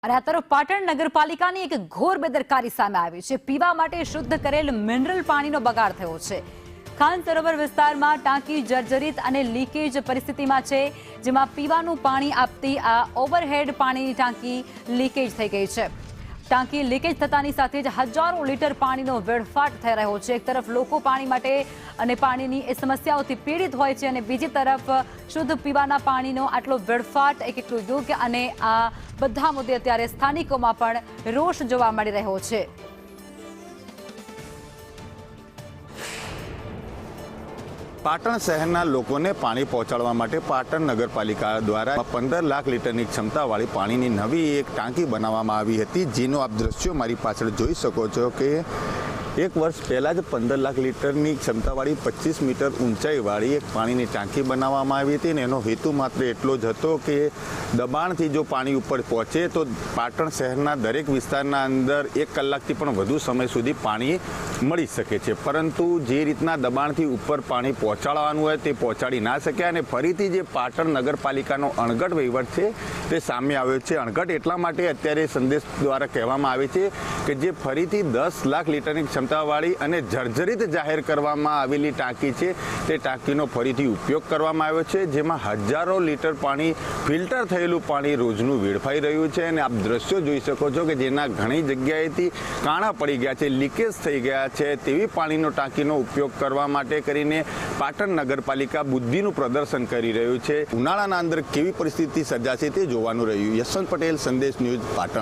અને આ તરફ પાટણ નગરપાલિકાની એક ઘોર બેદરકારી સામે આવી છે। પીવા માટે શુદ્ધ કરેલ મિનરલ પાણીનો બગાડ થયો છે। ખાન સરોવર વિસ્તારમાં ટાંકી જર્જરિત અને લીકેજ પરિસ્થિતિમાં છે, જેમાં પીવાનું પાણી આપતી આ ઓવરહેડ પાણીની ટાંકી લીકેજ થઈ ગઈ છે। ટાંકી લીકેજ થતાની સાથે જ હજારો લીટર પાણીનો વેડફાટ થઈ રહ્યો છે। એક તરફ લોકો પાણી માટે અને પાણીની એ સમસ્યાઓથી પીડિત હોય છે, અને બીજી તરફ શુદ્ધ પીવાના પાણીનો આટલો વેડફાટ એ કેટલું યોગ્ય, અને આ બધા મુદ્દે અત્યારે સ્થાનિકોમાં પણ રોષ જોવા મળી રહ્યો છે। પાટણ શહેરના લોકોને પાણી પહોંચાડવા માટે પાટણ નગરપાલિકા દ્વારા 15 લાખ લીટરની ક્ષમતાવાળી પાણીની નવી એક ટાંકી બનાવવામાં આવી હતી, જેનો આપ દ્રશ્યો મારી પાછળ જોઈ શકો છો કે એક વર્ષ પહેલાં જ 15 લાખ લીટરની ક્ષમતાવાળી 25 મીટર ઊંચાઈવાળી એક પાણીની ટાંકી બનાવવામાં આવી હતી, અને એનો હેતુ માત્ર એટલો જ હતો કે દબાણથી જો પાણી ઉપર પહોંચે તો પાટણ શહેરના દરેક વિસ્તારના અંદર 1 કલાકથી પણ વધુ સમય સુધી પાણી મળી શકે છે। પરંતુ જે રીતના દબાણથી ઉપર પાણી પહોંચાડવાનું હોય તે પહોંચાડી ના શક્યા, અને ફરીથી જે પાટણ નગરપાલિકાનો અણઘડ વહીવટ છે તે સામે આવ્યો છે। અણઘડ એટલા માટે અત્યારે સંદેશ દ્વારા કહેવામાં આવે છે કે જે ફરીથી 10 લાખ લીટરની ક્ષમતાવાળી અને જર્જરિત જાહેર કરવામાં આવેલી ટાંકી છે તે ટાંકીનો ફરીથી ઉપયોગ કરવામાં આવ્યો છે, જેમાં હજારો લીટર પાણી ફિલ્ટર થયેલું પાણી રોજનું વેડફાઈ રહ્યું છે। અને આપ દ્રશ્યો જોઈ શકો છો કે જેના ઘણી જગ્યાએથી કાણા પડી ગયા છે, લીકેજ થઈ ગયા છે, તેવી પાણીનો ટાંકીનો ઉપયોગ કરવા માટે કરીને પાટણ નગરપાલિકા બુદ્ધિનું પ્રદર્શન કરી રહ્યું છે। ઉનાળાના અંદર કેવી પરિસ્થિતિ સર્જાશે તે જોવાનું રહ્યું। યશવંત પટેલ, સંદેશ ન્યૂઝ, પાટણ।